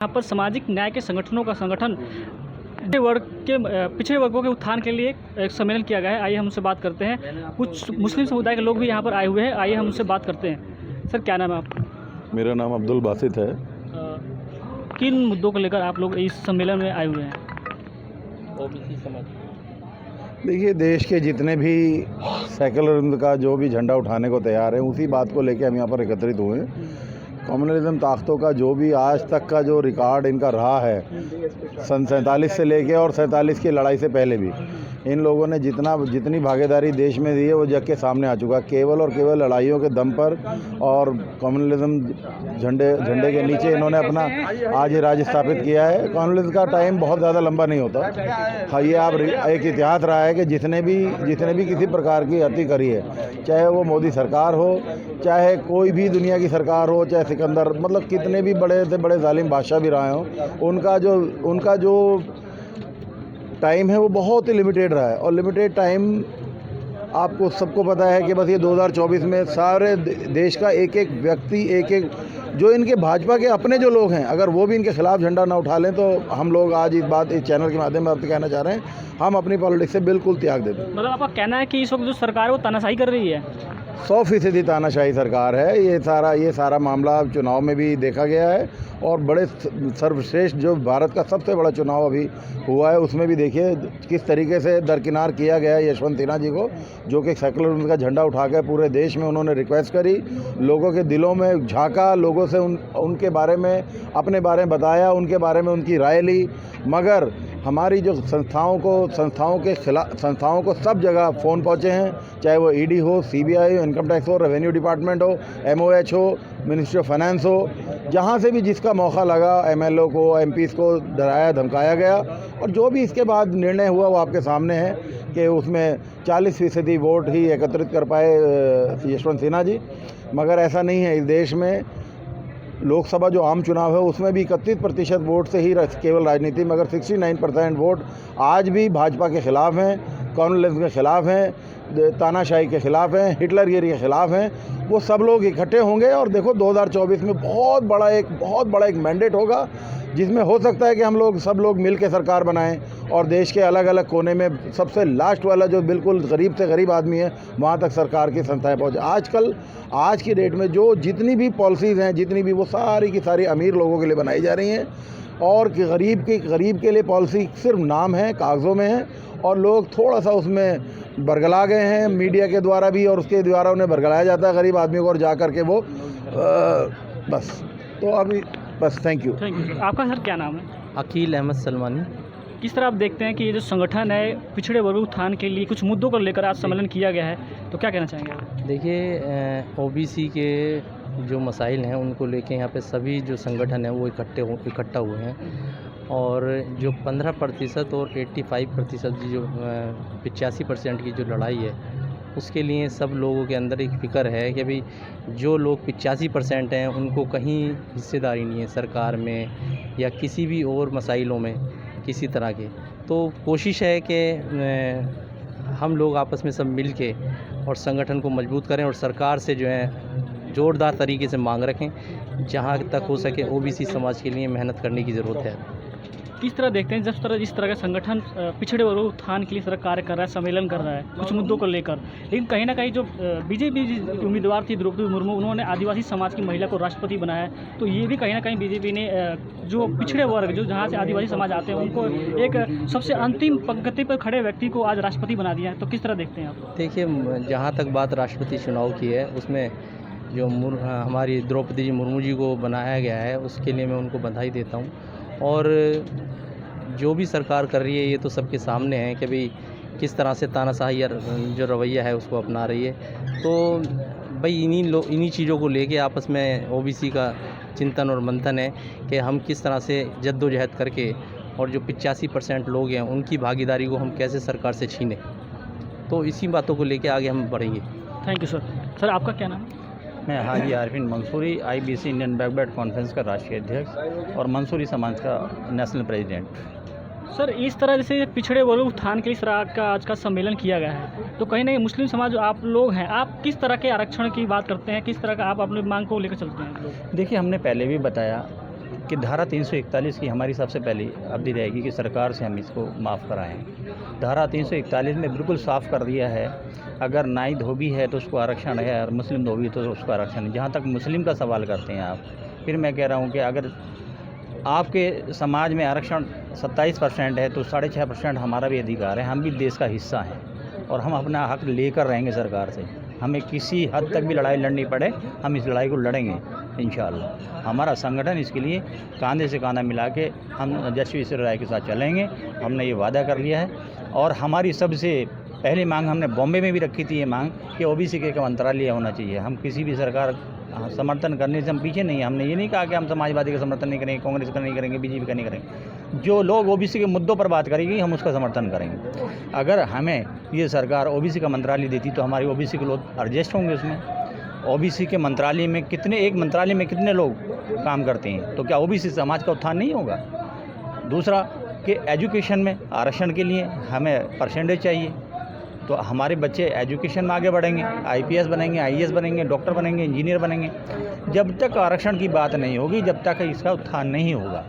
यहाँ पर सामाजिक न्याय के संगठनों का संगठन पिछड़े वर्गों के उत्थान के लिए एक सम्मेलन किया गया है। आइए हम उनसे बात करते हैं। कुछ मुस्लिम समुदाय के लोग भी यहाँ पर आए हुए हैं। आइए हम उनसे बात करते हैं। सर, क्या नाम है आपका? मेरा नाम अब्दुल बासित है। किन मुद्दों को लेकर आप लोग इस सम्मेलन में आए हुए हैं? ओबीसी समाज। देखिए, देश के जितने भी सेकुलरिज्म का जो भी झंडा उठाने को तैयार है, उसी बात को लेकर हम यहाँ पर एकत्रित हुए हैं। कम्युनलिज्म ताकतों का जो भी आज तक का जो रिकॉर्ड इनका रहा है, सन 47 से लेके और 47 की लड़ाई से पहले भी इन लोगों ने जितनी भागीदारी देश में दी है वो जग के सामने आ चुका। केवल और केवल लड़ाइयों के दम पर और कम्युनलिज्म झंडे के नीचे इन्होंने अपना आज ही राज स्थापित किया है। कम्युनलिज्म का टाइम बहुत ज़्यादा लंबा नहीं होता। हाँ, ये आप एक इतिहास रहा है कि जितने भी किसी प्रकार की हत्या करी है, चाहे वो मोदी सरकार हो, चाहे कोई भी दुनिया की सरकार हो, चाहे सिकंदर, मतलब कितने भी बड़े से बड़े जालिम बादशाह भी रहे हों, उनका जो टाइम है वो बहुत ही लिमिटेड रहा है। और लिमिटेड टाइम आपको सबको पता है कि बस ये 2024 में सारे देश का एक एक व्यक्ति, एक जो इनके भाजपा के अपने जो लोग हैं, अगर वो भी इनके खिलाफ झंडा ना उठा लें तो हम लोग आज इस चैनल के माध्यम में आपसे कहना चाह रहे हैं, हम अपनी पॉलिटिक्स से बिल्कुल त्याग देते हैं। मतलब आपका कहना है कि इस वक्त जो सरकार है वो तानाशाही कर रही है? 100% तानाशाही सरकार है। ये सारा मामला चुनाव में भी देखा गया है और बड़े सर्वश्रेष्ठ जो भारत का सबसे बड़ा चुनाव अभी हुआ है उसमें भी देखिए किस तरीके से दरकिनार किया गया है यशवंत सिन्हा जी को, जो कि सेकुलरिज्म का झंडा उठा के पूरे देश में उन्होंने रिक्वेस्ट करी, लोगों के दिलों में झांका, लोगों से उनके बारे में अपने बारे में बताया, उनके बारे में उनकी राय ली। मगर हमारी जो संस्थाओं को सब जगह फ़ोन पहुँचे हैं, चाहे वो ईडी हो, सीबीआई हो, इनकम टैक्स हो, रेवेन्यू डिपार्टमेंट हो, एमओएच हो, मिनिस्ट्री ऑफ फाइनेंस हो, जहाँ से भी जिसका मौका लगा एमएलओ को, एमपीज़ को डराया धमकाया गया। और जो भी इसके बाद निर्णय हुआ वो आपके सामने है कि उसमें 40% वोट ही एकत्रित कर पाए यशवंत सिन्हा जी। मगर ऐसा नहीं है। इस देश में लोकसभा जो आम चुनाव है उसमें भी 31% वोट से ही केवल राजनीति, मगर 69% वोट आज भी भाजपा के ख़िलाफ़ हैं, कम्युनलिज्म के ख़िलाफ़ हैं, तानाशाही के ख़िलाफ़ हैं, हिटलरगिरी के ख़िलाफ़ हैं। वो सब लोग इकट्ठे होंगे और देखो 2024 में बहुत बड़ा एक मैंडेट होगा, जिसमें हो सकता है कि सब लोग मिल के सरकार बनाएं और देश के अलग अलग कोने में सबसे लास्ट वाला जो बिल्कुल गरीब से गरीब आदमी है वहाँ तक सरकार की संस्थाएं पहुँचे। आज की डेट में जो जितनी भी पॉलिसीज़ हैं, वो सारी की सारी अमीर लोगों के लिए बनाई जा रही हैं और गरीब के लिए पॉलिसी सिर्फ नाम है, कागज़ों में है और लोग थोड़ा सा उसमें बरगला गए हैं मीडिया के द्वारा भी, और उसके द्वारा उन्हें बरगलाया जाता है गरीब आदमी को, और जा कर के वो बस तो अभी बस। Thank you sir. आपका सर क्या नाम है? अकील अहमद सलमानी। किस तरह आप देखते हैं कि ये जो संगठन है पिछड़े वर्ग उत्थान के लिए कुछ मुद्दों को लेकर आज सम्मेलन किया गया है, तो क्या कहना चाहेंगे आप? देखिए, ओबीसी के जो मसाइल हैं उनको लेके यहाँ पे सभी जो संगठन हैं वो इकट्ठा हुए हैं और जो 15% और 85% की जो 85% की जो लड़ाई है उसके लिए सब लोगों के अंदर एक फ़िक्र है कि भाई जो लोग 85% हैं उनको कहीं हिस्सेदारी नहीं है सरकार में या किसी भी और मसाइलों में किसी तरह के। तो कोशिश है कि हम लोग आपस में सब मिल के और संगठन को मजबूत करें और सरकार से जो है ज़ोरदार तरीके से मांग रखें, जहाँ तक हो सके ओबीसी समाज के लिए मेहनत करने की ज़रूरत है। किस तरह देखते हैं जिस तरह का संगठन पिछड़े वर्ग उत्थान के लिए तरह कार्य कर रहा है, सम्मेलन कर रहा है कुछ मुद्दों को लेकर, लेकिन कहीं ना कहीं जो बीजेपी उम्मीदवार थी द्रौपदी मुर्मू, उन्होंने आदिवासी समाज की महिला को राष्ट्रपति बनाया है, तो ये भी कहीं ना कहीं बीजेपी ने जो पिछड़े वर्ग जो जहाँ से आदिवासी समाज आते हैं उनको एक सबसे अंतिम पंक्ति पर खड़े व्यक्ति को आज राष्ट्रपति बना दिया है, तो किस तरह देखते हैं आप? देखिए, जहाँ तक बात राष्ट्रपति चुनाव की है उसमें जो हमारी द्रौपदी जी मुर्मू जी को बनाया गया है उसके लिए मैं उनको बधाई देता हूँ। और जो भी सरकार कर रही है ये तो सबके सामने है कि भाई किस तरह से तानाशाही जो रवैया है उसको अपना रही है। तो भाई इन्हीं चीज़ों को लेके आपस में ओबीसी का चिंतन और मंथन है कि हम किस तरह से जद्दोजहद करके और जो 85% लोग हैं उनकी भागीदारी को हम कैसे सरकार से छीनें। तो इसी बातों को लेके आगे हम बढ़ेंगे। Thank you sir. सर, आपका क्या नाम है? मैं Haji Arifin Mansoori, IBC Indian backward conference का राष्ट्रीय अध्यक्ष और मंसूरी समाज का नेशनल प्रेसिडेंट। सर, इस तरह जैसे पिछड़े वर्ग उत्थान के इस तरह का आज का सम्मेलन किया गया है, तो कहीं ना कहीं मुस्लिम समाज जो आप लोग हैं, आप किस तरह के आरक्षण की बात करते हैं, किस तरह का आप अपनी मांग को लेकर चलते हैं? देखिए, हमने पहले भी बताया कि धारा 341 की हमारी सबसे पहली अवधि रहेगी कि सरकार से हम इसको माफ़ कराएं। धारा 341 में बिल्कुल साफ़ कर दिया है, अगर नाई धोबी है तो उसको आरक्षण है और मुस्लिम धोबी तो उसको आरक्षण है। जहाँ तक मुस्लिम का सवाल करते हैं आप, फिर मैं कह रहा हूँ कि अगर आपके समाज में आरक्षण 27% है तो 6.5% हमारा भी अधिकार है। हम भी देश का हिस्सा हैं और हम अपना हक लेकर रहेंगे सरकार से। हमें किसी हद तक भी लड़ाई लड़नी पड़े, हम इस लड़ाई को लड़ेंगे इंशाअल्लाह। हमारा संगठन इसके लिए कांधे से कांधा मिला के हम यशस्वी राय के साथ चलेंगे। हमने ये वादा कर लिया है और हमारी सबसे पहली मांग हमने बॉम्बे में भी रखी थी, ये मांग कि ओबीसी का मंत्रालय होना चाहिए। हम किसी भी सरकार समर्थन करने से हम पीछे नहीं हैं। हमने ये नहीं कहा कि हम समाजवादी का समर्थन नहीं करेंगे, कांग्रेस का नहीं करेंगे, बीजेपी का नहीं करेंगे। जो लोग ओबीसी के मुद्दों पर बात करेंगे हम उसका समर्थन करेंगे। अगर हमें ये सरकार ओबीसी का मंत्रालय देती तो हमारे ओबीसी के लोग एडजस्ट होंगे उसमें। ओबीसी के मंत्रालय में एक मंत्रालय में कितने लोग काम करते हैं, तो क्या ओबीसी समाज का उत्थान नहीं होगा? दूसरा कि एजुकेशन में आरक्षण के लिए हमें परसेंटेज चाहिए, तो हमारे बच्चे एजुकेशन में आगे बढ़ेंगे, आईपीएस बनेंगे, आईएएस बनेंगे, डॉक्टर बनेंगे, इंजीनियर बनेंगे। जब तक आरक्षण की बात नहीं होगी, जब तक इसका उत्थान नहीं होगा।